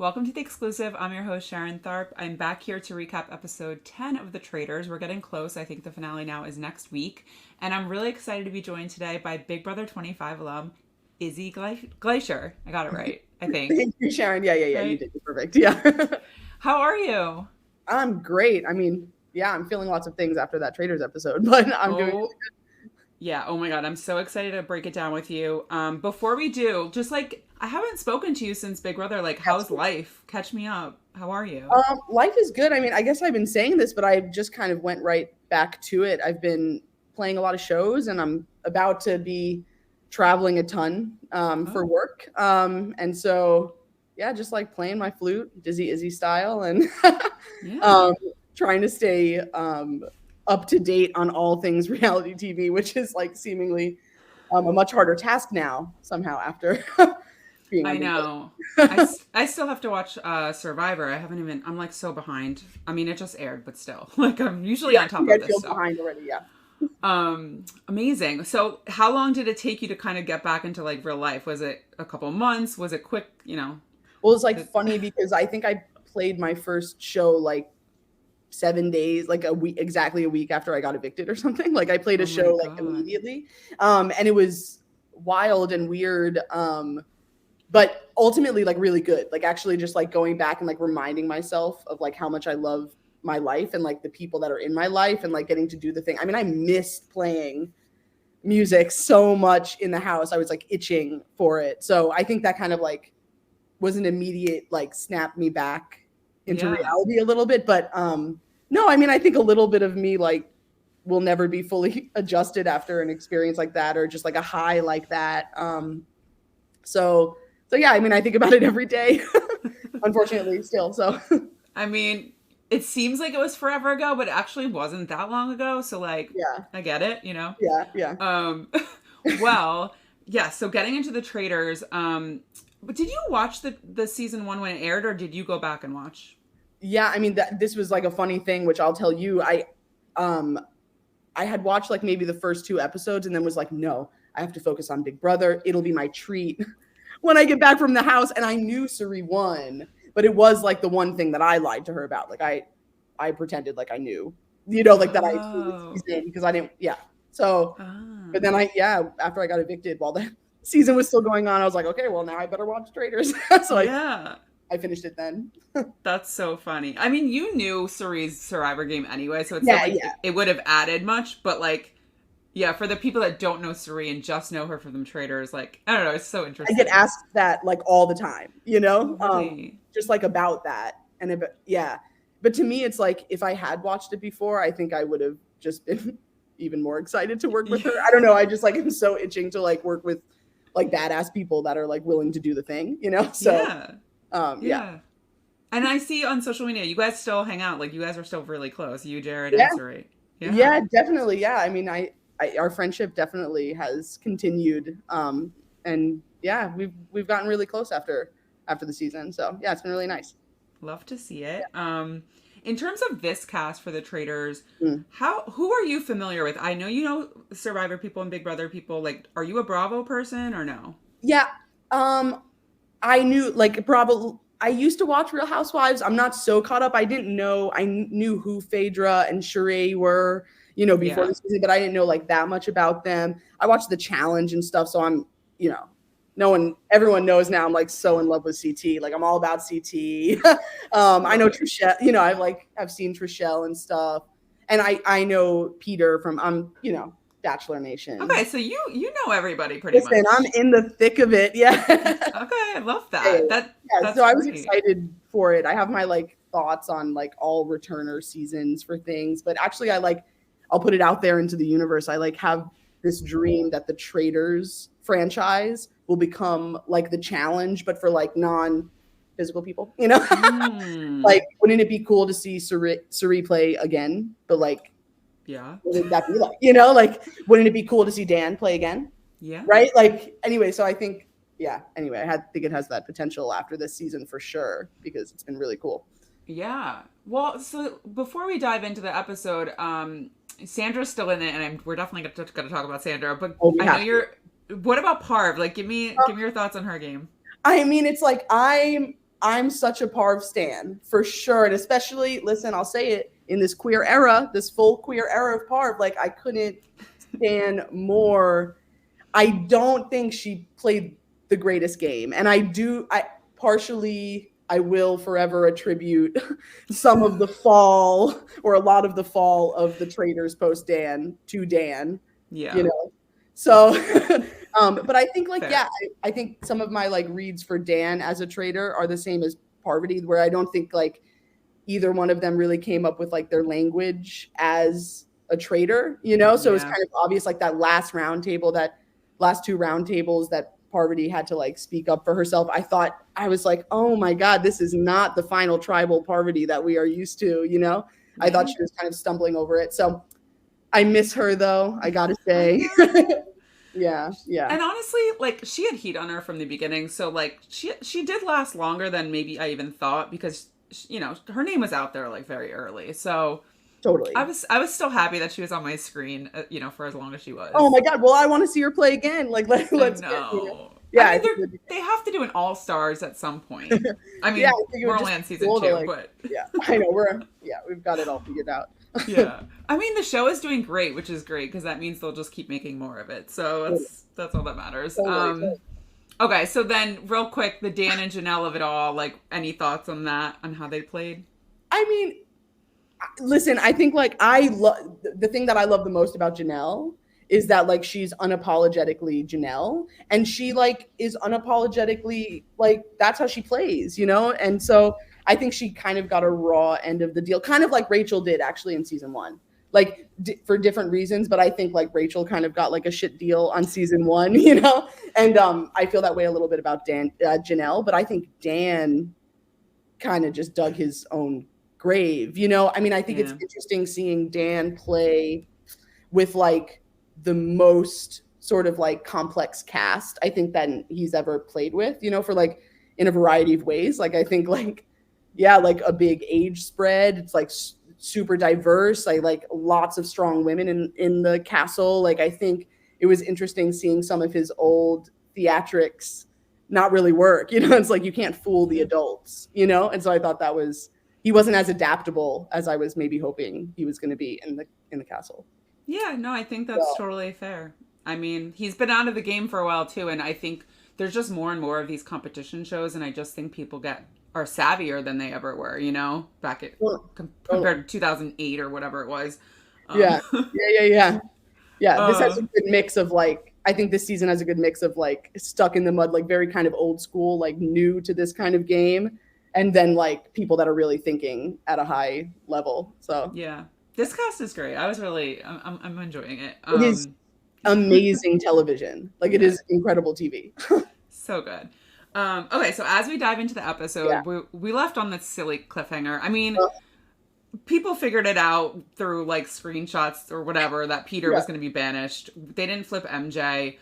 Welcome to The Exclusive. I'm your host, Sharon Tharp. I'm back here to recap episode 10 of The Traitors. We're getting close. I think the finale now is next week. And I'm really excited to be joined today by Big Brother 25 alum, Izzy Gleicher. I got it right, I think. Thank you, Sharon. Yeah. You Right? did it perfect. Yeah. How are you? I'm great. I mean, yeah, I'm feeling lots of things after that Traitors episode, but I'm doing Oh, yeah. Oh my God. I'm so excited to break it down with you. Before we do, just like, I haven't spoken to you since Big Brother. Like, how's absolutely. life? Catch me up. How are you? Life is good. I mean, I guess I've been saying this, but I just kind of went right back to it. I've been playing a lot of shows, and I'm about to be traveling a ton for Oh, work. And so, yeah, just like playing my flute, Dizzy Izzy style, and yeah. um, trying to stay up to date on all things reality TV, which is like seemingly a much harder task now somehow after being I on Big know. Brother. I still have to watch Survivor. I haven't even, I'm like so behind. I mean, it just aired, but still. Like, I'm usually Yeah, on top you of guys this feel stuff. behind already. Yeah. Amazing. So, how long did it take you to kind of get back into like real life? Was it a couple months? Was it quick? Well, it's like The, funny because I think I played my first show like 7 days, like a week, exactly a week after I got evicted or something. Like I played a oh my show like God. immediately. And it was wild and weird. But ultimately like really good. Like actually just like going back and like reminding myself of like how much I love my life and like the people that are in my life and like getting to do the thing. I mean, I missed playing music so much in the house. I was like itching for it. So I think that kind of like was an immediate like snap me back into Yeah. reality a little bit. But no, I mean, I think a little bit of me like will never be fully adjusted after an experience like that or just like a high like that. So yeah, I mean, I think about it every day, unfortunately, still. So I mean, it seems like it was forever ago, but it actually wasn't that long ago. So, like, yeah, I get it. yeah. Um, well, yeah. So getting into the Traders. But did you watch the season one when it aired, or did you go back and watch? Yeah, I mean that this was like a funny thing, which I'll tell you. Um I had watched like maybe the first two episodes and then was like, no, I have to focus on Big Brother. It'll be my treat when I get back from the house. And I knew Suri won, but it was like the one thing that I lied to her about. Like I pretended like I knew, like that I knew the Oh, season because I didn't. Yeah. So, but then ah, after I got evicted while the season was still going on, I was like, okay, well now I better watch Traitors. So yeah. I finished it then. That's so funny. I mean, you knew Surrey's Survivor game anyway, so it's not Yeah, like yeah. it would have added much. But like, yeah, for the people that don't know Surrey and just know her from the Traders, like, I don't know, it's so I get interesting. asked that like all the time, Oh, really? just like about that. And yeah, but to me, it's like if I had watched it before, I think I would have just been even more excited to work with Yeah. her. I don't know. I just like am so itching to like work with like badass people that are like willing to do the thing. So Yeah. yeah, Yeah. And I see on social media, you guys still hang out. Like, you guys are still really close. You, Jared, yeah, and Surrey. Yeah. yeah, definitely. Yeah, I mean, our friendship definitely has continued, and yeah, we've gotten really close after the season. So yeah, it's been really nice. Love to see it. In terms of this cast for the Traders, Mm. who are you familiar with? I know you know Survivor people and Big Brother people. Like, are you a Bravo person or no? Yeah, um, I knew like probably I used to watch Real Housewives. I'm not so caught up. I didn't know I knew who Phaedra and Sheree were, before Yeah. this season, but I didn't know like that much about them. I watched the challenge and stuff, so you know, everyone knows now I'm like so in love with CT. Like I'm all about CT. I know Love it. Trishelle, I've seen Trishelle and stuff. And I know Peter from Bachelor Nation. Okay, so you know everybody pretty Listen, I'm much. in the thick of it. Yeah. Okay, I love Yeah, that. yeah, That's so I was great. excited for it. I have my like thoughts on like all returner seasons for things, but actually I'll put it out there into the universe. I like have this dream that the Traitors franchise will become like the challenge, but for like non-physical people. Hmm. Like, wouldn't it be cool to see Suri play again? But like, Yeah. what would that be like? Like, wouldn't it be cool to see Dan play again? Yeah. Right? Like, anyway, so I think, yeah, anyway, think it has that potential after this season for sure because it's been really cool. Yeah. Well, so before we dive into the episode, Sandra's still in it, and we're definitely going to talk about Sandra. But Oh, we I know have to. you're. What about Parv? Like, give me your thoughts on her game. I mean, it's like I'm such a Parv stan for sure. And especially, listen, I'll say it, in this queer era, this full queer era of Parv, like I couldn't stand more. I don't think she played the greatest game. And I partially, I will forever attribute some of the fall or a lot of the fall of the Traitors post Dan to Dan, Yeah. you know? So, but I think like, Fair. yeah, I think some of my like reads for Dan as a traitor are the same as Parvati, where I don't think like either one of them really came up with like their language as a traitor, you know? So it's Yeah. kind of obvious, like that last round table, that last two round tables that Parvati had to like speak up for herself. I was like, oh my God, this is not the final tribal Parvati that we are used to, you know? I Yeah. thought she was kind of stumbling over it. So I miss her though, I gotta I say. know. Yeah, yeah. And honestly, like she had heat on her from the beginning, so like she did last longer than maybe I even thought because you know her name was out there like very early. So Totally. I was still happy that she was on my screen, you know, for as long as she was. Oh my God. Well, I want to see her play again. Like I let's get, you know. know. Yeah, I I mean, think it'd be they have to do an all stars at some point. I yeah, mean, I think it we're would only just on be season cool to 2, like, but yeah, I know we've got it all figured out. yeah. I mean, the show is doing great, which is great because that means they'll just keep making more of it. So that's all that matters. Totally. Okay, so then real quick, the Dan and Janelle of it all, like any thoughts on that, on how they played? I mean, listen, I think like I love the thing that I love the most about Janelle is that like she's unapologetically Janelle, and she like is unapologetically like that's how she plays, you know? And so I think she kind of got a raw end of the deal, kind of like Rachel did actually in season 1. Like for different reasons, but I think like Rachel kind of got like a shit deal on season 1, you know? And I feel that way a little bit about Janelle, but I think Dan kind of just dug his own grave, you know? I mean, I think it's interesting seeing Dan play with like the most sort of like complex cast I think that he's ever played with, you know, for like in a variety of ways. Like I think like, yeah, like a big age spread. It's like super diverse. Like lots of strong women in the castle. Like I think it was interesting seeing some of his old theatrics not really work, you know? It's like you can't fool the adults, you know? And so I thought he wasn't as adaptable as I was maybe hoping he was going to be in the castle. Yeah, no, I think that's totally fair. I mean, he's been out of the game for a while too, and I think there's just more and more of these competition shows, and I just think people are savvier than they ever were, you know, back at compared to 2008 or whatever it was. Yeah. This has a good mix of like, I think this season has a good mix of like stuck in the mud, like very kind of old school, like new to this kind of game, and then like people that are really thinking at a high level. So yeah, this cast is great. I'm enjoying it. It is amazing television. Like it is incredible TV. So good. Okay, so as we dive into the episode, we left on this silly cliffhanger. I mean, people figured it out through like screenshots or whatever that Peter was going to be banished. They didn't flip MJ.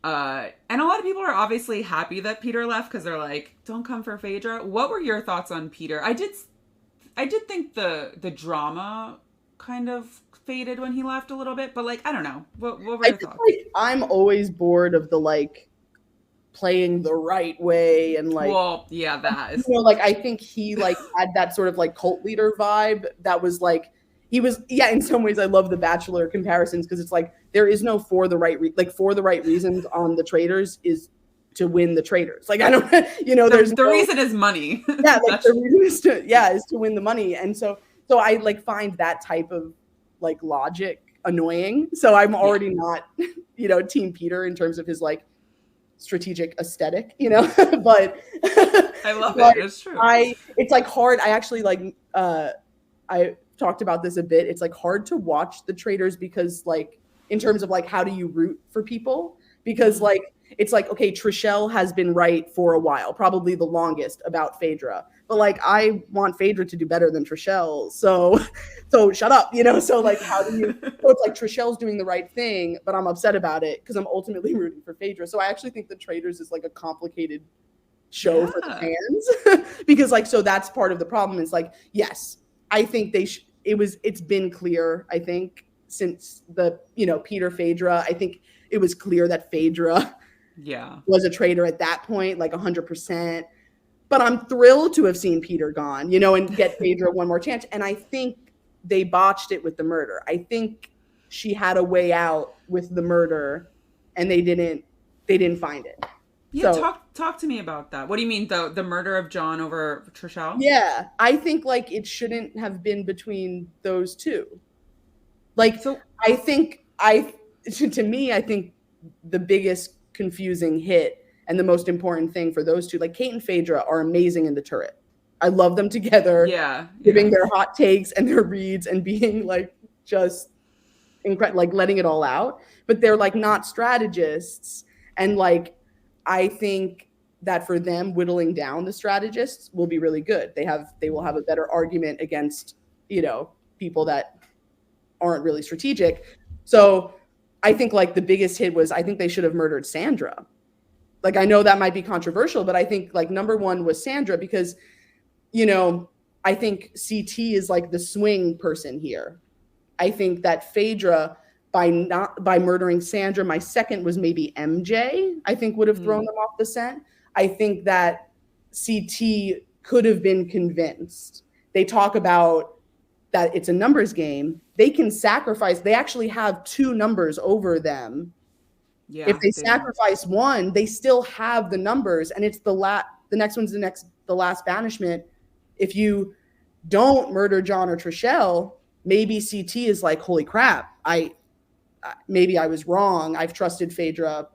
And a lot of people are obviously happy that Peter left because they're like, don't come for Phaedra. What were your thoughts on Peter? I did think the drama kind of faded when he left a little bit, but like, I don't know. What were your thoughts? Like, I'm always bored of the like playing the right way and like, well, yeah, that is, you know, like I think he like had that sort of like cult leader vibe that was like he was, yeah, in some ways I love the Bachelor comparisons because it's like there is no for the right reasons on the Traitors is to win the Traitors. Like I don't, you know, there's the reason is money. Yeah, like the reason is to win the money, and so I like find that type of like logic annoying. So I'm already not, you know, Team Peter in terms of his like strategic aesthetic, you know, but I love it. It's true. It's like hard. I actually like, I talked about this a bit. It's like hard to watch the Traitors because like, in terms of like, how do you root for people? Because like, it's like, okay, Trishelle has been right for a while, probably the longest about Phaedra, but like, I want Phaedra to do better than Trishelle. So shut up, you know? So like, how do you, so it's like Trishelle's doing the right thing, but I'm upset about it because I'm ultimately rooting for Phaedra. So I actually think the Traitors is like a complicated show for the fans because like, so that's part of the problem is like, yes, I think it's been clear, I think since the, you know, Peter Phaedra, I think it was clear that Phaedra was a traitor at that point, like 100%. but I'm thrilled to have seen Peter gone, and get Phaedra one more chance. And I think they botched it with the murder. I think she had a way out with the murder, and they didn't find it. Yeah, talk to me about that. What do you mean the murder of John over Trishelle? Yeah, I think like it shouldn't have been between those two. Like, So I think to me, I think the biggest confusing hit and the most important thing for those two, like Kate and Phaedra, are amazing in the turret. I love them together, giving their hot takes and their reads and being like just incredible, like letting it all out. But they're like not strategists, and like I think that for them, whittling down the strategists will be really good. They will have a better argument against people that aren't really strategic. So I think like the biggest hit was, I think they should have murdered Sandra. Like, I know that might be controversial, but I think like number one was Sandra, because I think CT is like the swing person here. I think that Phaedra, by murdering Sandra, my second was maybe MJ, I think would have thrown them off the scent. I think that CT could have been convinced. They talk about that it's a numbers game. They can sacrifice. They actually have two numbers over them. Yeah, if they sacrifice one, they still have the numbers, and it's the next one's the last banishment. If you don't murder John or Trishelle, maybe CT is like, holy crap, maybe I was wrong. I've trusted Phaedra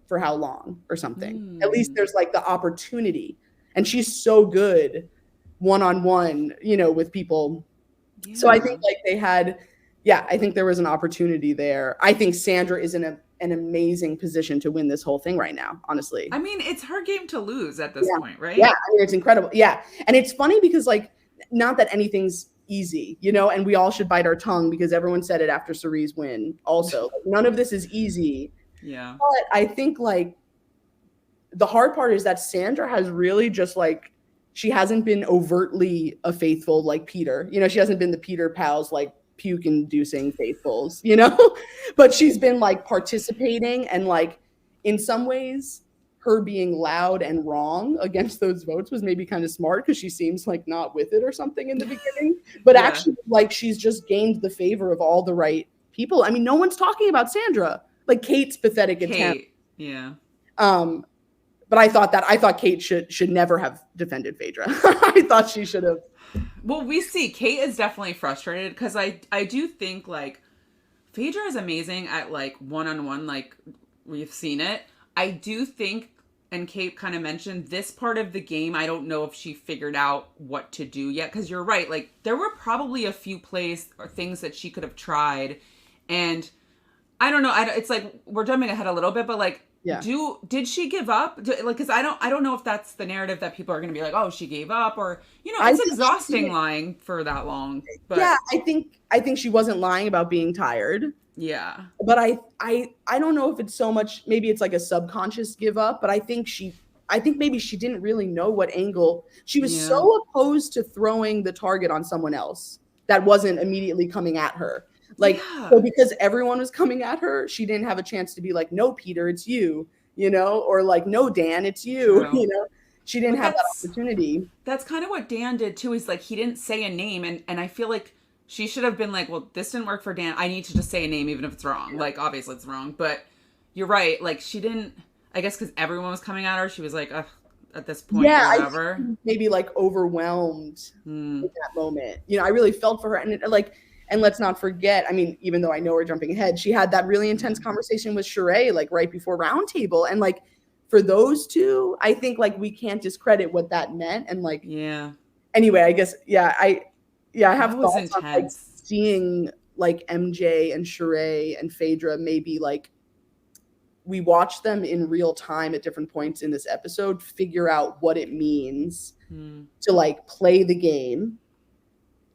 for how long or something. At least there's like the opportunity. And she's so good one-on-one, with people. Yeah. So I think like I think there was an opportunity there. I think Sandra is in an amazing position to win this whole thing right now, honestly. I mean, it's her game to lose at this point, right? Yeah, I mean, it's incredible. Yeah. And it's funny because like, not that anything's easy, and we all should bite our tongue because everyone said it after Cerie's win also. Like, none of this is easy. Yeah. But I think like the hard part is that Sandra has really just like, she hasn't been overtly a faithful like Peter. She hasn't been the Peter pals like puke inducing faithfuls, but she's been like participating, and like in some ways her being loud and wrong against those votes was maybe kind of smart, because she seems like not with it or something in the beginning, but actually like she's just gained the favor of all the right people. I mean, no one's talking about Sandra, like Kate's pathetic attempt. Yeah. But I thought Kate should never have defended Phaedra. I thought she should have. Well, we see Kate is definitely frustrated, because I do think like Phaedra is amazing at like one-on-one, like we've seen it. I do think, and Kate kind of mentioned this part of the game, I don't know if she figured out what to do yet, because you're right, like there were probably a few plays or things that she could have tried, and I don't know, it's like we're jumping ahead a little bit, but like, did she give up? Like, because I don't know if that's the narrative that people are going to be like, oh, she gave up, or it's exhausting lying for that long. But yeah, I think she wasn't lying about being tired. Yeah, but I don't know if it's so much. Maybe it's like a subconscious give up. But I think maybe she didn't really know what angle. She was so opposed to throwing the target on someone else that wasn't immediately coming at her. Like, so because everyone was coming at her, she didn't have a chance to be like, no, Peter, it's you, or like, no, Dan, it's you, she didn't have that opportunity. That's kind of what Dan did too. Is like, he didn't say a name. And I feel like she should have been like, well, this didn't work for Dan. I need to just say a name, even if it's wrong. Like, obviously it's wrong, but you're right. Like, she didn't, I guess, because everyone was coming at her. She was like, at this point, whatever. I maybe like overwhelmed in that moment. I really felt for her. And and let's not forget, I mean, even though I know we're jumping ahead, she had that really intense conversation with Sheree, like right before Roundtable. And like for those two, I think like we can't discredit what that meant. And like, anyway, I guess, I have thoughts on like seeing like MJ and Sheree and Phaedra, maybe like we watch them in real time at different points in this episode, figure out what it means to like play the game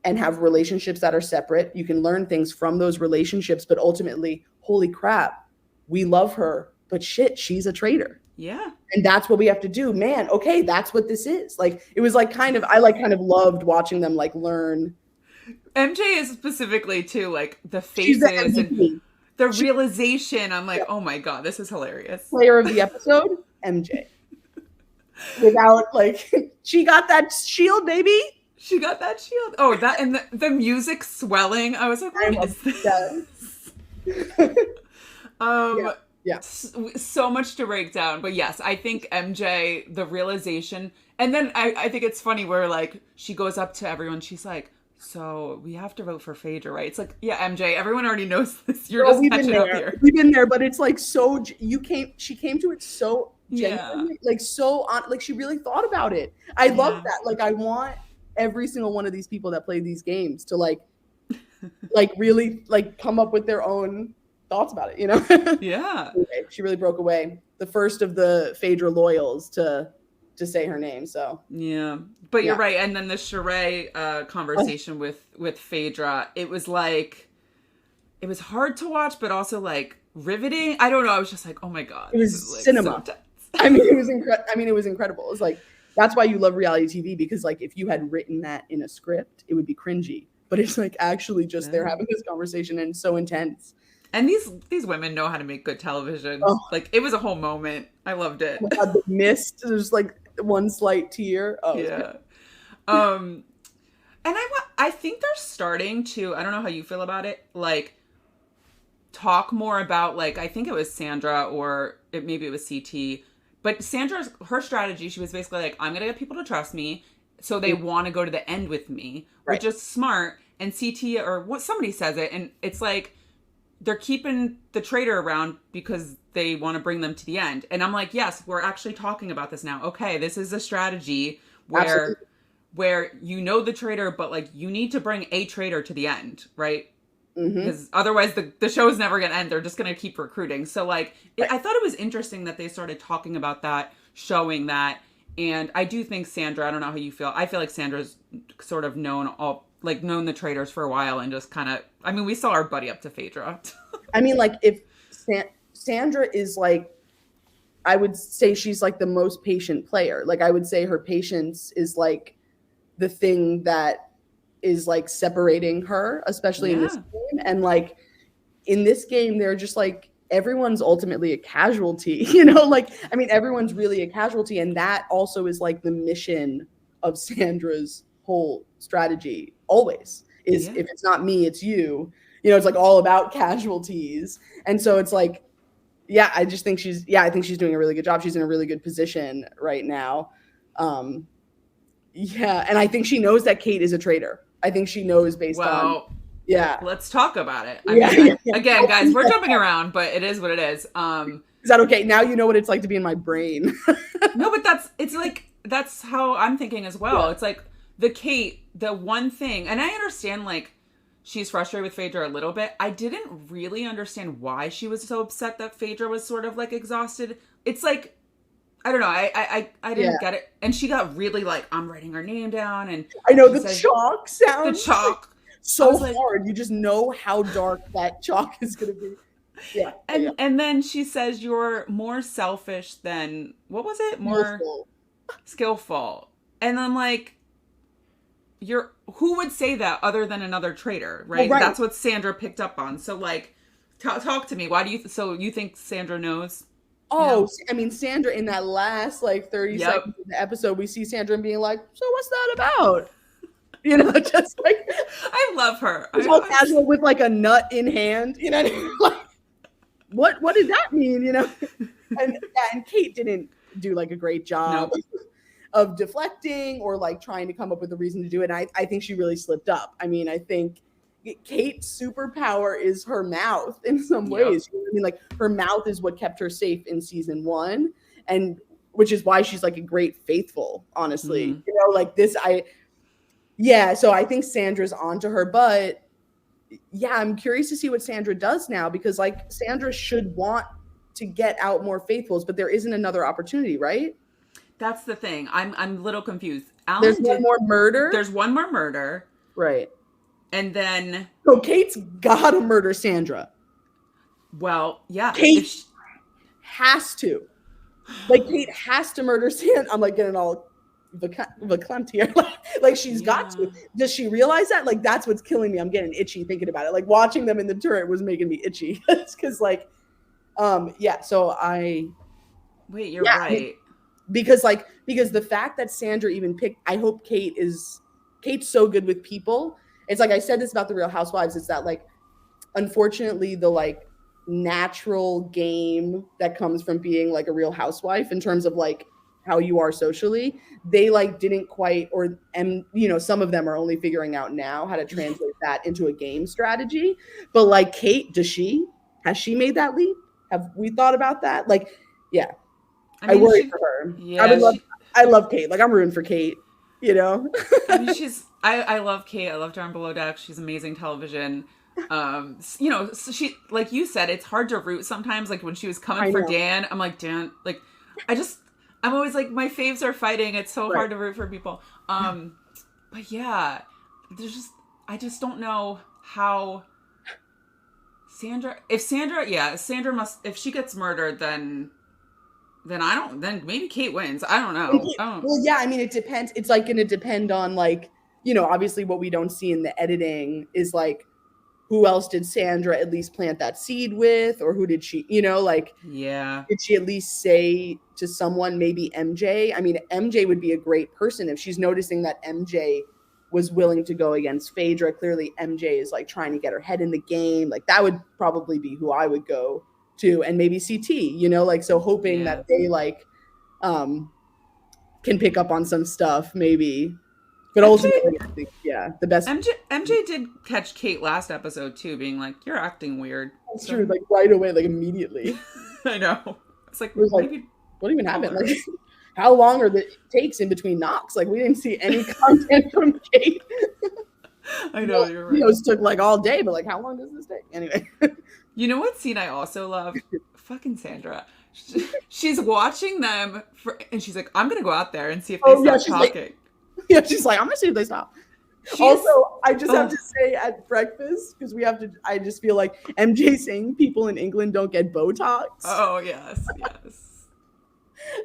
and have relationships that are separate. You can learn things from those relationships, but ultimately, holy crap, we love her, but shit, she's a traitor. Yeah. And that's what we have to do. Man, okay, that's what this is. Like, it was like kind of loved watching them like learn. MJ is specifically too, like the faces and the realization. I'm like, oh my God, this is hilarious. Player of the episode, MJ. Without like She got that shield, baby. She got that shield. Oh, that and the music swelling. I was like, what is this? Yeah. So much to break down. But yes, I think MJ, the realization, and then I think it's funny where like she goes up to everyone, she's like, so we have to vote for Phaedra, right? It's like, yeah, MJ, everyone already knows this. You're just catching up here. We've been there, but it's like so she came to it so genuinely, like so on, like she really thought about it. I love that. Like I want every single one of these people that play these games to like really like come up with their own thoughts about it, you know? Yeah. Anyway, she really broke away. The first of the Phaedra loyals to say her name. So yeah, but you're right. And then the Sheree conversation with Phaedra, it was like, it was hard to watch, but also like riveting. I don't know. I was just like, oh my god, it was cinema. So I mean, it was incredible. It was like, that's why you love reality TV, because like if you had written that in a script, it would be cringy. But it's like actually just they're having this conversation and it's so intense. And these women know how to make good television. Oh. Like it was a whole moment. I loved it. Oh god, the mist. There's like one slight tear. Oh yeah. And I think they're starting to, I don't know how you feel about it, like talk more about, like, I think it was Sandra or maybe it was CT, but her strategy, she was basically like, I'm gonna get people to trust me so they want to go to the end with me, which is smart. And CT or what, somebody says it, and it's like they're keeping the traitor around because they want to bring them to the end. And I'm like, yes, we're actually talking about this now. Okay, this is a strategy where you know the traitor, but like you need to bring a traitor to the end, right? Because otherwise the show's never going to end. They're just going to keep recruiting. So like, I thought it was interesting that they started talking about that, showing that. And I do think Sandra, I don't know how you feel. I feel like Sandra's sort of known the traitors for a while and just kind of, I mean, we saw our buddy up to Phaedra. I mean, like if Sandra is like, I would say she's like the most patient player. Like I would say her patience is like the thing that is like separating her, especially in this game. And like in this game, they're just like, everyone's ultimately a casualty, you know, like, I mean, everyone's really a casualty. And that also is like the mission of Sandra's whole strategy always is if it's not me, it's you, you know, it's like all about casualties. And so it's like, yeah, I just think I think she's doing a really good job. She's in a really good position right now. Yeah. And I think she knows that Kate is a traitor. I think she knows based on, let's talk about it. I mean, again, guys, we're jumping around, but it is what it is. Is that okay? Now you know what it's like to be in my brain. No, but that's how I'm thinking as well. Yeah. It's like the one thing, and I understand like she's frustrated with Phaedra a little bit. I didn't really understand why she was so upset that Phaedra was sort of like exhausted. It's like, I don't know. I didn't get it. And she got really like, I'm writing her name down. And I know the chalk sound. The chalk. So hard. You just know how dark that chalk is going to be. Yeah. And then she says you're more selfish than, what was it? More skillful. And I'm like, who would say that other than another traitor, right? Well, right. That's what Sandra picked up on. So like, talk to me. Why do you think Sandra knows? Oh, no. I mean, Sandra in that last like 30 seconds of the episode, we see Sandra being like, so what's that about? You know, just like, I love her. She's all casual with like a nut in hand, you know, like, what does that mean, you know? And Kate didn't do like a great job of deflecting or like trying to come up with a reason to do it. And I think she really slipped up. I mean, I think Kate's superpower is her mouth in some ways. You know what I mean? Like her mouth is what kept her safe in season 1, and which is why she's like a great faithful, honestly. You know, like this, so I think Sandra's onto her, but I'm curious to see what Sandra does now, because like Sandra should want to get out more faithfuls, but there isn't another opportunity, right? That's the thing. I'm a little confused. There's one more murder. There's one more murder. Right. And then... So Kate's gotta murder Sandra. Well, yeah. Kate has to. Like, Kate has to murder Sandra. I'm like getting all verklempt here. Like she's got to. Does she realize that? Like, that's what's killing me. I'm getting itchy thinking about it. Like, watching them in the turret was making me itchy. It's because, like, so I... Wait, you're right. because the fact that Sandra even picked, I hope Kate's so good with people. It's like I said this about the Real Housewives, is that like unfortunately the like natural game that comes from being like a Real Housewife in terms of like how you are socially, they like didn't quite, or some of them are only figuring out now how to translate that into a game strategy. But like Kate, has she made that leap? Have we thought about that? Like, yeah, I mean, worry for her. I love Kate. Like I'm rooting for Kate, I mean, I love Kate. I loved her on Below Deck. She's amazing television. So she, like you said, it's hard to root sometimes. Like when she was coming for Dan, I'm like, Dan, like, I'm always like, my faves are fighting. It's so hard to root for people. But yeah, I just don't know how if Sandra if she gets murdered, then maybe Kate wins. I don't know. Well, yeah, I mean, it depends. It's like going to depend on like, obviously what we don't see in the editing is like, who else did Sandra at least plant that seed with, or who did she, like, did she at least say to someone, maybe MJ? I mean, MJ would be a great person if she's noticing that MJ was willing to go against Phaedra. Clearly MJ is like trying to get her head in the game. Like that would probably be who I would go to, and maybe CT, like, so hoping that they like can pick up on some stuff maybe. But ultimately, I think, the best. MJ did catch Kate last episode too, being like, "You're acting weird." That's true, like right away, like immediately. I know. It's like, what even happened? Like, how long are the takes in between knocks? Like, we didn't see any content from Kate. I know, you're right. It took like all day, but like, how long does this take? Anyway. You know what scene I also love? Fucking Sandra. She's watching them and she's like, "I'm gonna go out there and see if they stop talking." She's like, I'm gonna see if they stop. Also, I just have to say at breakfast, because I just feel like MJ saying people in England don't get Botox. Oh, yes.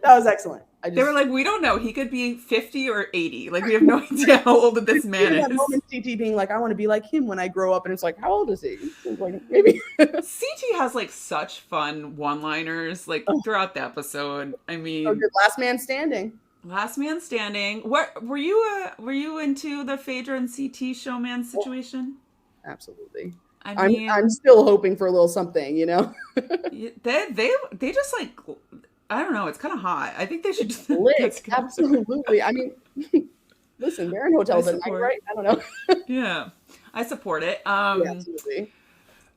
That was excellent. They were like, we don't know. He could be 50 or 80. Like, we have no idea how old this man is. That moment, CT being like, I want to be like him when I grow up. And it's like, how old is he? Like, maybe. CT has like such fun one-liners like throughout the episode. I mean, Last man standing. Last man standing. What were you into the Phaedra and CT showman situation? Absolutely. I mean, I'm still hoping for a little something, They just like, I don't know, it's kind of hot. I think they should just absolutely. I mean, listen, they're in hotels at night, right? I don't know. Yeah, I support it. Absolutely.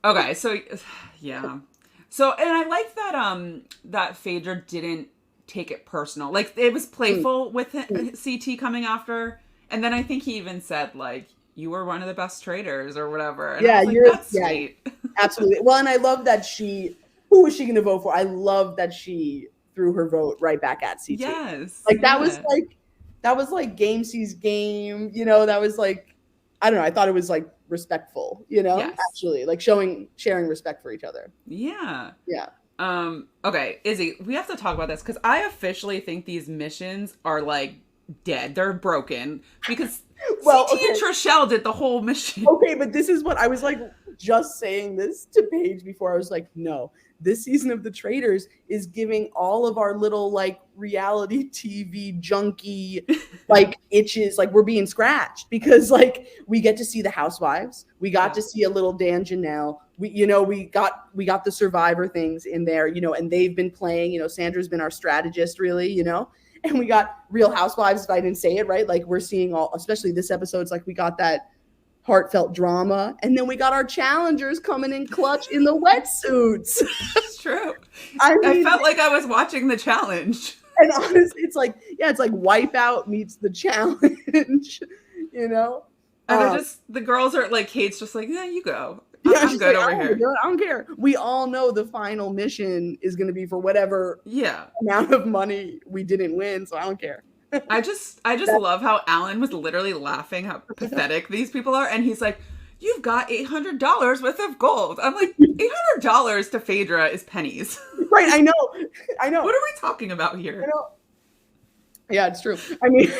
Okay, so yeah, so and I like that that Phaedra didn't take it personal. Like it was playful with CT coming after, and then I think he even said like, "You were one of the best traitors" or whatever. And I was like, that's sweet. Absolutely. Well, and I love that who was she going to vote for? I love that she threw her vote right back at CT. Yes. Like that was like game sees game, that was like, I don't know. I thought it was like respectful, actually like sharing respect for each other. Yeah. Yeah. Okay, Izzy, we have to talk about this because I officially think these missions are like dead. They're broken because CT and Trishelle did the whole mission. Okay, but this is what I was like just saying this to Paige before. I was like, no, this season of The Traitors is giving all of our little like reality TV junkie like itches, like we're being scratched, because like we get to see the housewives, we got to see a little Dan Janelle, we got the Survivor things in there, and they've been playing, Sandra's been our strategist really, and we got Real Housewives, if I didn't say it right, like we're seeing all, especially this episode, it's like we got that heartfelt drama, and then we got our challengers coming in clutch in the wetsuits. It's true. I felt like I was watching the challenge. And honestly, it's like Wipeout meets the challenge, And the girls are like, Kate's just like, yeah, you go. I'm good over here. I don't care. We all know the final mission is going to be for whatever amount of money we didn't win, so I don't care. I just love how Alan was literally laughing how pathetic these people are, and he's like, "You've got $800 worth of gold." I'm like, $800 to Phaedra is pennies. Right, I know. What are we talking about here? I know. Yeah, it's true. I mean,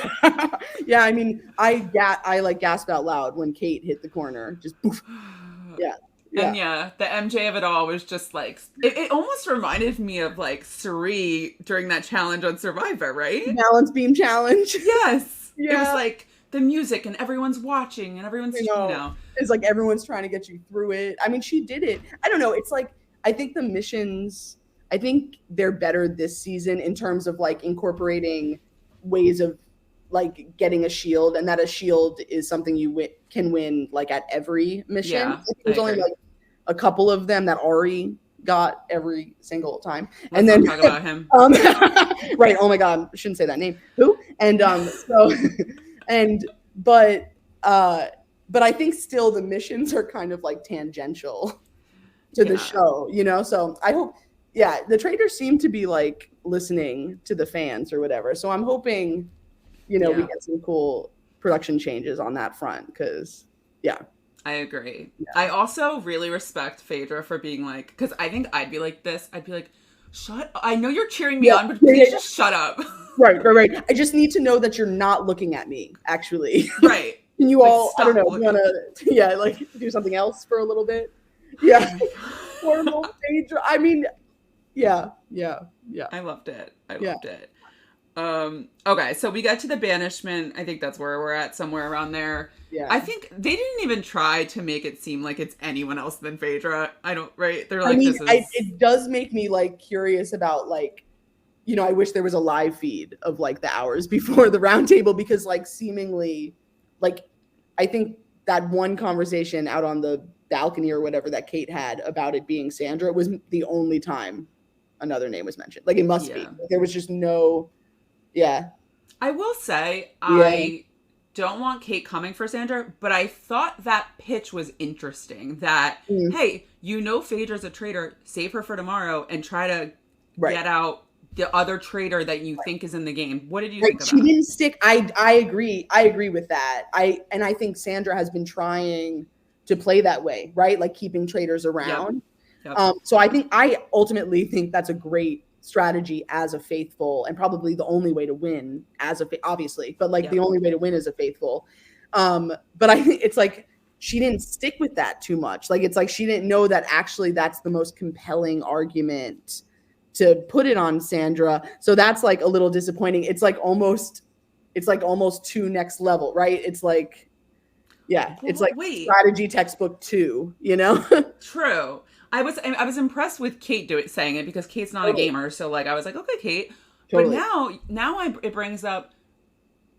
I like gasped out loud when Kate hit the corner. Just poof. And yeah, the MJ of it all was just like, it almost reminded me of like Suri during that challenge on Survivor, right? Balance beam challenge. Yes. Yeah. It was like the music and everyone's watching and everyone's, It's like everyone's trying to get you through it. I mean, she did it. I don't know. It's like, I think the missions, I think they're better this season in terms of like incorporating ways of like getting a shield, and that a shield is something you can win like at every mission. Yeah, there's only like a couple of them that Ari got every single time. Let's and then talk about him. Right. Oh my God. I shouldn't say that name. Who? And so and but I think still the missions are kind of like tangential to the show, you know? So I hope, the Traitors seem to be like listening to the fans or whatever. So I'm hoping, we get some cool production changes on that front because, I agree. Yeah. I also really respect Phaedra for being like, because I think I'd be like this. I'd be like, shut up. I know you're cheering me on, but please just shut up. Right. I just need to know that you're not looking at me, actually. Right. Can you all, I don't know, want to, like do something else for a little bit? Yeah. Horrible Phaedra. I mean, yeah. I loved it. I loved it. Okay, so we got to the banishment. I think that's where we're at, somewhere around there. Yeah. I think they didn't even try to make it seem like it's anyone else than Phaedra. Right? They're like, it does make me like curious about like, I wish there was a live feed of like the hours before the roundtable, because like seemingly, like, I think that one conversation out on the balcony or whatever that Kate had about it being Sandra was the only time another name was mentioned. Like, it must be. There was just no. Yeah. I will say, I don't want Kate coming for Sandra, but I thought that pitch was interesting. That, hey, Phaedra's a traitor, save her for tomorrow and try to get out the other traitor that you think is in the game. What did you think about She didn't stick. I agree. I agree with that. I think Sandra has been trying to play that way, right? Like keeping traitors around. Yep. So I ultimately think that's a great strategy as a faithful, and probably the only way to win obviously, but like the only way to win as a faithful. But I think it's like she didn't stick with that too much. Like, it's like she didn't know that actually that's the most compelling argument to put it on Sandra. So that's like a little disappointing. It's like almost too next level, right? It's like, it's like strategy textbook 2, True. I was impressed with Kate saying it, because Kate's not a gamer. So like, I was like, okay, Kate. Totally. But now it brings up,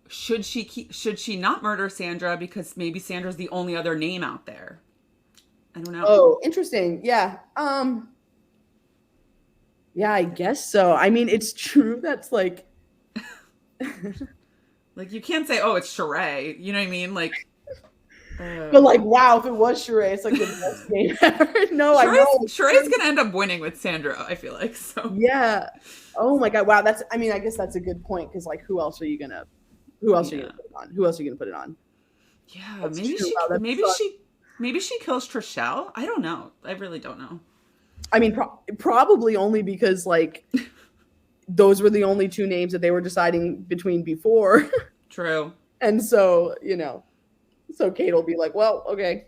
should she not murder Sandra because maybe Sandra's the only other name out there? I don't know. Oh, interesting. Yeah. Yeah, I guess so. I mean, it's true. That's like, like, you can't say, oh, it's Sheree. You know what I mean? Like, but like, wow, if it was Sheree, it's like the best game ever. No, I know. Sheree's gonna end up winning with Sandra, I feel like. So yeah. Oh my God. Wow. I guess that's a good point, because like, who else are you gonna put it on? Who else are you gonna put it on? Yeah, maybe she kills Trishelle. I don't know. I really don't know. I mean, probably only because like those were the only 2 names that they were deciding between before. True. And so, so Kate will be like, well, okay.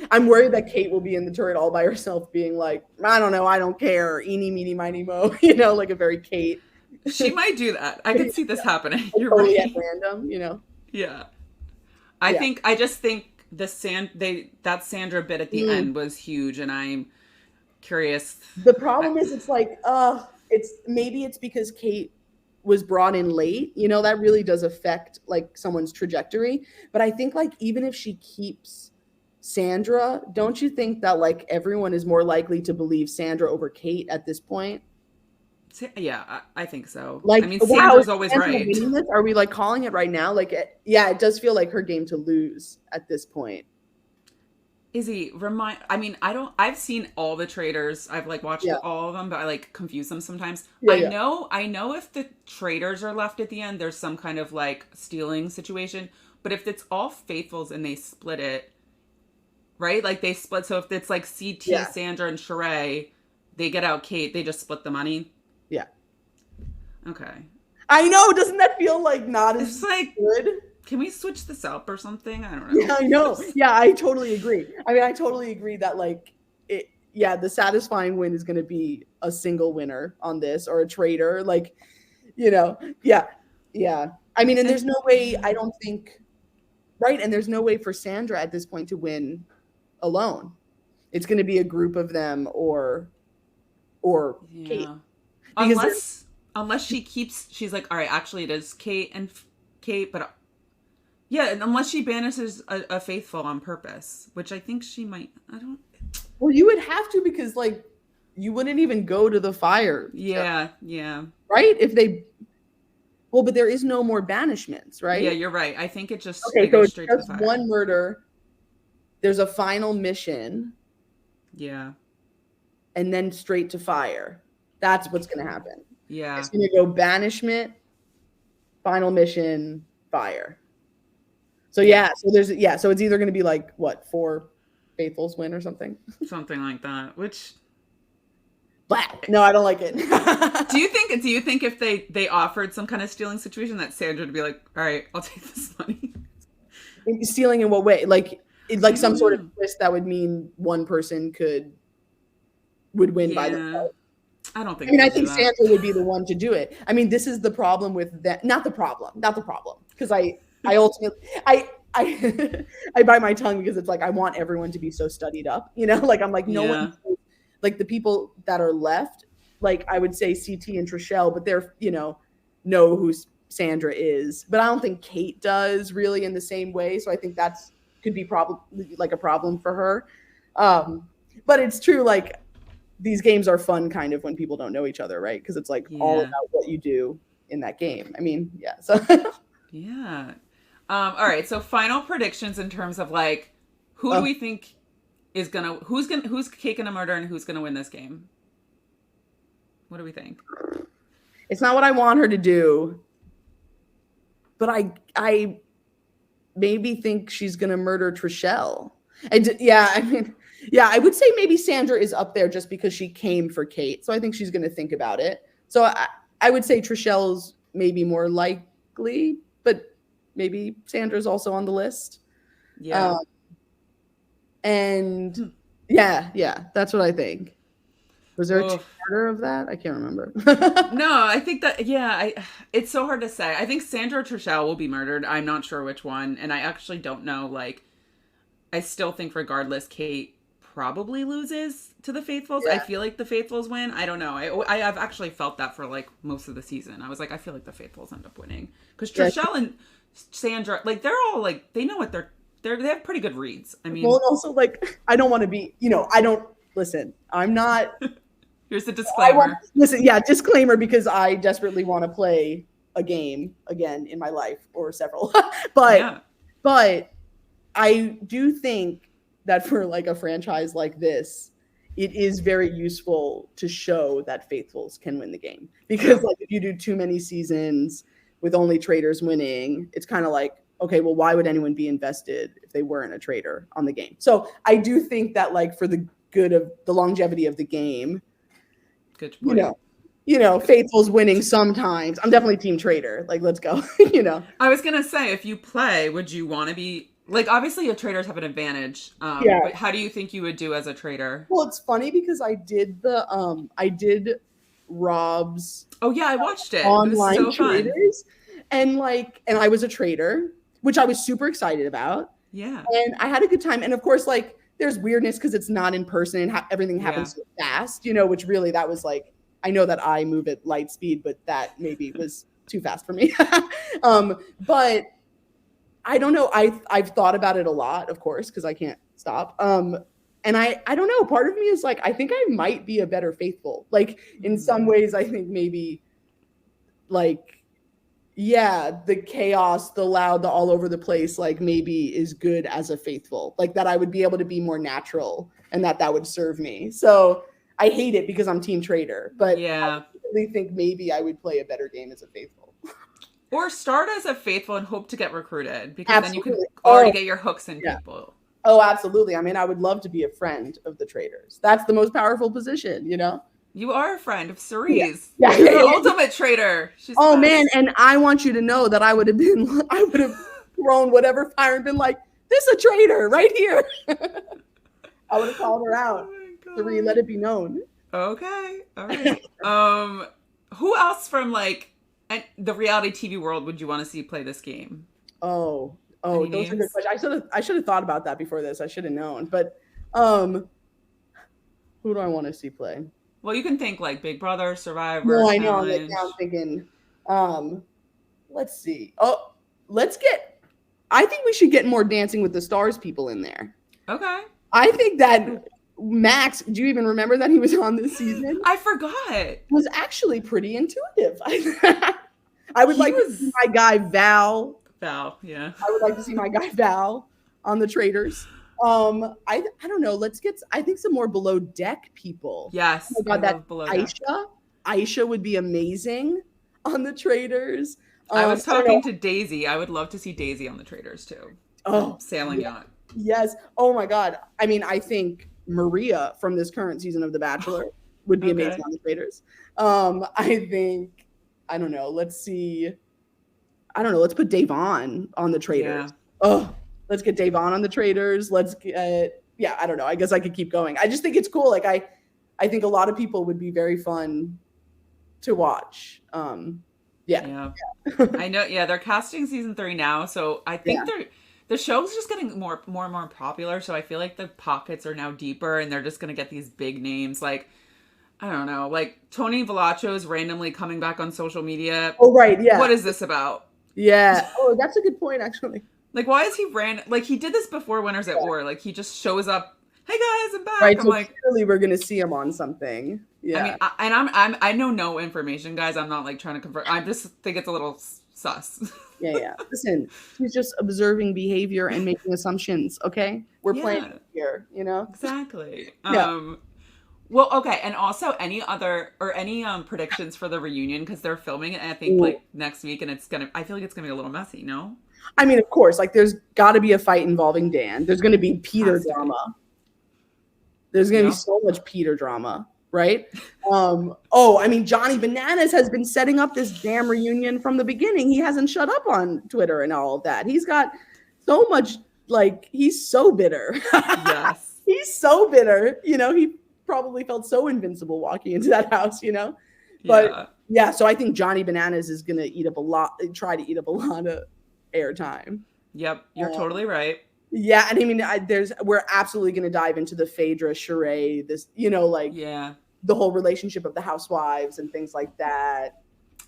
I'm worried that Kate will be in the turret all by herself being like, I don't know, I don't care. Eeny, meeny, miny, mo. Like a very Kate. She might do that. I could see this happening. You're totally right. At random, Yeah. I just think that Sandra bit at the end was huge, and I'm curious. The problem is, it's like, it's because Kate was brought in late, that really does affect like someone's trajectory. But I think like, even if she keeps Sandra, don't you think that like everyone is more likely to believe Sandra over Kate at this point? Yeah, I think so. Like, I mean, Sandra's always Sandra right. Are we like calling it right now? Like, it does feel like her game to lose at this point. Izzy, I've seen all the Traitors. I've like watched all of them, but I like confuse them sometimes. I know if the Traitors are left at the end, there's some kind of like stealing situation. But if it's all faithfuls and they split it, right? Like they split. So if it's like CT, Sandra, and Sheree, they get out Kate, they just split the money. Yeah. Okay. I know. Doesn't that feel like not as like good? Can we switch this up or something? I don't know. Yeah, I know. Yeah, I totally agree. I mean, I totally agree that like yeah, the satisfying win is going to be a single winner on this, or a traitor. Like, yeah, yeah. I mean, and there's no way, I don't think, right? And there's no way for Sandra at this point to win alone. It's going to be a group of them, or Kate. Because unless she's like, all right, actually it is Kate and Kate, but yeah, unless she banishes a faithful on purpose, which I think she might. I don't. Well, you would have to, because like you wouldn't even go to the fire. Yeah, yeah. Right? If they. Well, but there is no more banishments, right? Yeah, you're right. I think it just okay. So it's straight to the just fire. one murder. There's a final mission. Yeah. And then straight to fire. That's what's going to happen. Yeah. It's going to go banishment, final mission, fire. So yeah, so so it's either going to be like what, 4 faithfuls win or something? Something like that. Which no, I don't like it. Do you think if they offered some kind of stealing situation that Sandra would be like, all right, I'll take this money? Stealing in what way? Like some sort of twist that would mean one person would win by themselves. I don't think. I mean, I think Sandra would be the one to do it. I mean, this is the problem with that. Not the problem. Because I ultimately, I bite my tongue, because it's like, I want everyone to be so studied up, like, I'm like, no one, like the people that are left, like I would say CT and Trishelle, but they're, know who Sandra is, but I don't think Kate does really in the same way. So I think could be probably like a problem for her. But it's true. Like, these games are fun kind of when people don't know each other, right? Because it's like all about what you do in that game. I mean, yeah. So yeah. All right. So final predictions in terms of like, who do we think is who's Kate gonna murder and who's gonna win this game? What do we think? It's not what I want her to do, but I maybe think she's gonna murder Trishelle. I would say maybe Sandra is up there just because she came for Kate. So I think she's going to think about it. So I would say Trishelle's maybe more likely, but maybe Sandra's also on the list. Yeah. Yeah, that's what I think. Was there a two-parter of that? I can't remember. No, I think that, it's so hard to say. I think Sandra or Trishelle will be murdered. I'm not sure which one. And I actually don't know, like, I still think regardless, Kate probably loses to the faithfuls. I feel like the faithfuls win. I don't know. I have actually felt that for like most of the season. I was like, I feel like the faithfuls end up winning, because Trishelle and Sandra, like, they're all like, they know what they have pretty good reads. I mean, well, also, like, I don't want to be, I don't listen. I'm not. Here's the disclaimer. Disclaimer, because I desperately want to play a game again in my life, or several. but I do think that for like a franchise like this, it is very useful to show that faithfuls can win the game, because like if you do too many seasons with only traitors winning, it's kind of like, okay, well, why would anyone be invested if they weren't a traitor on the game? So I do think that, like, for the good of the longevity of the game, good point. faithfuls winning sometimes. I'm definitely team traitor. Like, let's go. I was gonna say, if you play, would you want to be like, obviously your traitors have an advantage. But how do you think you would do as a traitor? Well, it's funny because I did Rob's. Oh yeah, I watched it. Online it was so traitors, and I was a traitor, which I was super excited about. Yeah. And I had a good time. And of course, like, there's weirdness because it's not in person and everything happens so fast, which really, that was like, I know that I move at light speed, but that maybe was too fast for me. But I don't know. I've thought about it a lot, of course, because I can't stop. And I don't know. Part of me is like, I think I might be a better faithful. Like, in some ways, I think maybe, like, the chaos, the loud, the all over the place, like, maybe is good as a faithful. Like, that I would be able to be more natural, and that would serve me. So I hate it because I'm team traitor, but I really think maybe I would play a better game as a faithful. Or start as a faithful and hope to get recruited, because then you can already get your hooks in people. Oh, absolutely. I mean, I would love to be a friend of the traitors. That's the most powerful position, You are a friend of Cerise. Yeah. You're the ultimate traitor. She's man, and I want you to know that I would have thrown whatever fire and been like, this is a traitor right here. I would have called her out. 3, let it be known. Okay. All right. Who else from like the reality TV world would you want to see play this game? Oh, Any those are good names? questions. I should have thought about that before this. I should have known. But um, who do I want to see play? Well, you can think like Big Brother, Survivor, No, I know. Like Challenge. now I'm thinking. Um, let's see. Oh, let's get. I think we should get more Dancing with the Stars people in there. Okay. I think that Max. Do you even remember that he was on this season? I forgot. Was actually pretty intuitive. I would He like to see my guy Val. Val, yeah. I would like to see my guy Val on the Traitors. I don't know. Let's get I think some more below deck people. Yes. Oh my God, that Below Deck. Aisha would be amazing on the Traitors. I was talking to Daisy. I would love to see Daisy on the Traitors too. Oh, Sailing yacht. Yes. Oh my God. I mean, I think Maria from this current season of The Bachelor would be amazing on the Traitors. I think, I don't know. Let's see. I don't know. Let's put Davon on the Traitors. Yeah. Oh, let's get Davon on the Traitors. Let's get, I don't know. I guess I could keep going. I just think it's cool. Like I think a lot of people would be very fun to watch. Yeah. I know. Yeah, they're casting season 3 now, so I think the show's just getting more and more popular. So I feel like the pockets are now deeper, and they're just gonna get these big names like, I don't know, like Tony Vellaccio is randomly coming back on social media. Oh right, yeah. What is this about? Yeah. Oh, that's a good point, actually. Like, why is he like he did this before Winners at War? Like he just shows up. Hey guys, I'm back. Right, I'm so like, clearly we're gonna see him on something. Yeah. I mean, I know no information, guys. I'm not like trying to convert. I just think it's a little sus. Yeah. Listen, he's just observing behavior and making assumptions. Okay, we're playing here. You know. Exactly. Well, okay, and also any predictions for the reunion, because they're filming it, I think like next week, and I feel like it's gonna be a little messy. No. I mean, of course, like there's got to be a fight involving Dan. There's going to be Peter drama. There's going to be so much Peter drama, right? I mean, Johnny Bananas has been setting up this damn reunion from the beginning. He hasn't shut up on Twitter and all of that. He's got so much, like, he's so bitter. Yes. He's so bitter. You know, he probably felt so invincible walking into that house, you know? But yeah, so I think Johnny Bananas is going to try to eat up a lot of airtime. Yep, you're totally right. Yeah, and I mean, we're absolutely going to dive into the Phaedra charade, this, you know, like the whole relationship of the housewives and things like that.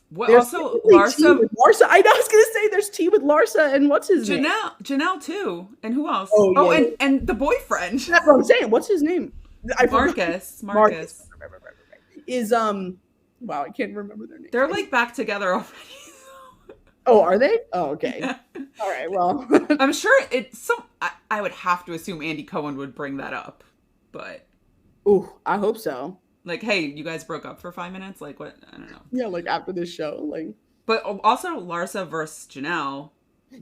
What also Larsa? I know, I was going to say there's tea with Larsa and what's his name? Janelle too, and who else? And the boyfriend. That's what I'm saying. What's his name? Marcus. Is wow, I can't remember their name. They're like back together already. Oh, are they? Oh, okay. Yeah. All right. Well, I'm sure I would have to assume Andy Cohen would bring that up, but I hope so. Like, hey, you guys broke up for 5 minutes. Like, what? I don't know. Yeah, like after this show, like. But also Larsa versus Janelle.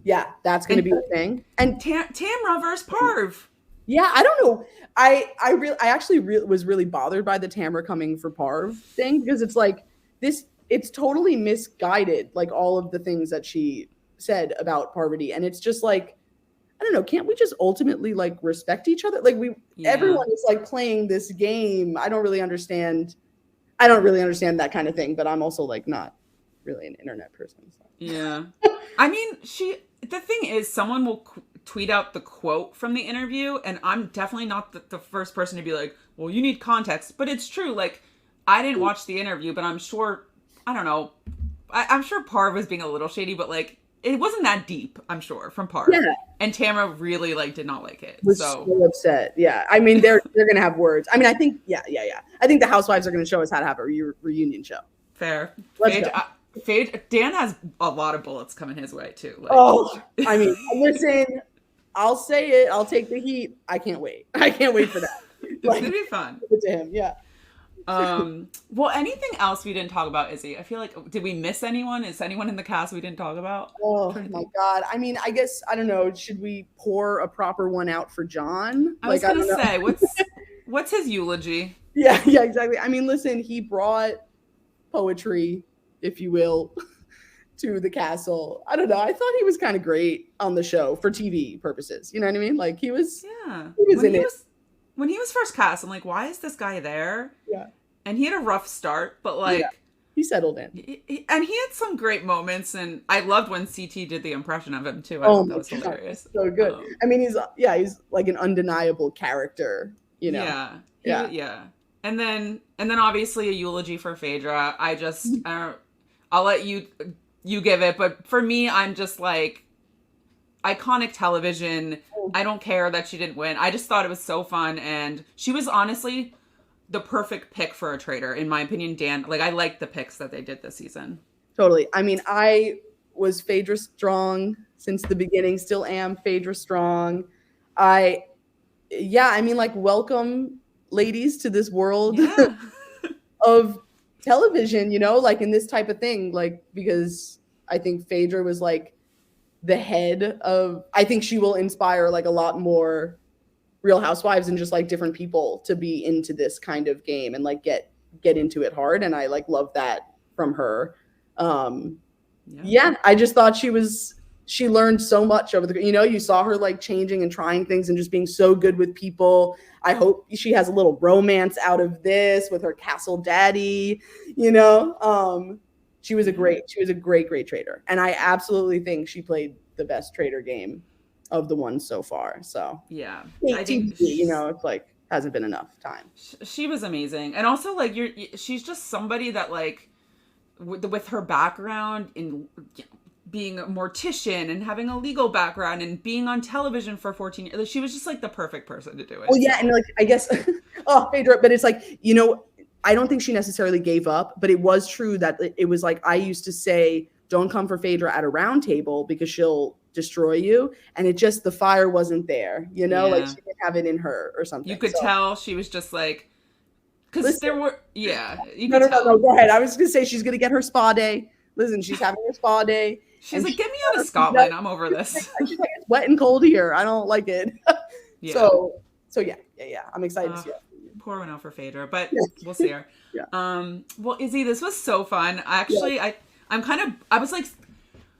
Yeah, that's gonna be the thing. And Tamra versus Parv. Yeah, I don't know. I actually was really bothered by the Tamra coming for Parv thing, because it's like this. It's totally misguided, like all of the things that she said about Parvati. And it's just like, I don't know, can't we just ultimately like respect each other? Like everyone is like playing this game. I don't really understand that kind of thing, but I'm also like not really an internet person. So. Yeah. I mean, the thing is, someone will tweet out the quote from the interview, and I'm definitely not the first person to be like, well, you need context, but it's true. Like, I didn't watch the interview, but I'm sure, I don't know. I'm sure Parv was being a little shady, but like it wasn't that deep. I'm sure from Parv. Yeah. And Tamra really like did not like it. Was so upset. Yeah. I mean, they're gonna have words. I mean, I think I think the housewives are gonna show us how to have a reunion show. Fair. Let's go. Dan has a lot of bullets coming his way too. Like. I mean, listen. I'll say it. I'll take the heat. I can't wait. I can't wait for that. It's gonna be fun. Give it to him. Yeah. Well, anything else we didn't talk about, Izzy? I feel like, did we miss anyone? Is anyone in the cast we didn't talk about? Oh my God. I mean, I guess, I don't know. Should we pour a proper one out for John? I was going to say, what's his eulogy? Yeah, exactly. I mean, listen, he brought poetry, if you will, to the castle. I don't know. I thought he was kind of great on the show for TV purposes. You know what I mean? Like he was in it. when he was first cast, I'm like, why is this guy there? Yeah. And he had a rough start, but like, Yeah. He settled in. And he had some great moments, and I loved when CT did the impression of him too. I Oh thought my that was God, hilarious. so good. I mean, he's like an undeniable character, you know. Yeah. And then obviously a eulogy for Phaedra. I just I'll let you give it, but for me, I'm just like, iconic television. I don't care that she didn't win. I just thought it was so fun, and she was honestly the perfect pick for a traitor, in my opinion. Dan, like, I liked the picks that they did this season. Totally. I mean, I was Phaedra strong since the beginning, still am Phaedra strong. I mean, like, welcome, ladies, to this world of television, you know, like in this type of thing, like, because I think Phaedra was like the head of, I think she will inspire like a lot more Real Housewives and just like different people to be into this kind of game and like get into it hard. And I like love that from her. I just thought she learned so much over the, you know, you saw her like changing and trying things and just being so good with people. I hope she has a little romance out of this with her castle daddy, you know. She was a great traitor. And I absolutely think she played the best traitor game of the ones so far. So yeah, I think you know, it's like hasn't been enough time. She was amazing. And also like she's just somebody that like with her background in being a mortician and having a legal background and being on television for 14 years, she was just like the perfect person to do it. Well, yeah, and like I guess Phaedra, but it's like, you know, I don't think she necessarily gave up, but it was true that it was like, I used to say, don't come for Phaedra at a round table because she'll destroy you. And it just, the fire wasn't there, you know, like she didn't have it in her or something. You could tell she was just like, because there were, no, go ahead. I was going to say she's going to get her spa day. Listen, she's having her spa day. She's like, get me out of Scotland. I'm over this. She's like, it's wet and cold here. I don't like it. So yeah. I'm excited to see it. Pour one out for Phaedra, but we'll see her. Well, Izzy, this was so fun. Actually, I was like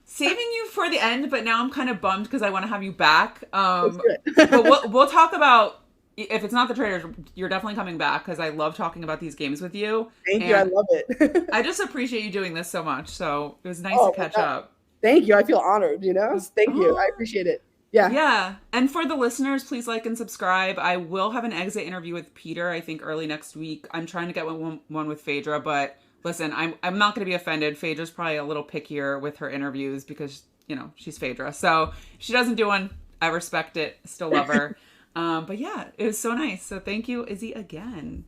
saving you for the end, but now I'm kind of bummed because I want to have you back. But we'll talk about, if it's not the Traitors, you're definitely coming back because I love talking about these games with you. Thank you. I love it. I just appreciate you doing this so much. So it was nice to catch up. Thank you. I feel honored, you know? Thank you. I appreciate it. Yeah. And for the listeners, please like and subscribe. I will have an exit interview with Peter, I think early next week. I'm trying to get one with Phaedra, but listen, I'm not going to be offended. Phaedra's probably a little pickier with her interviews because, you know, she's Phaedra. So if she doesn't do one, I respect it. Still love her. But yeah, it was so nice. So thank you, Izzy, again.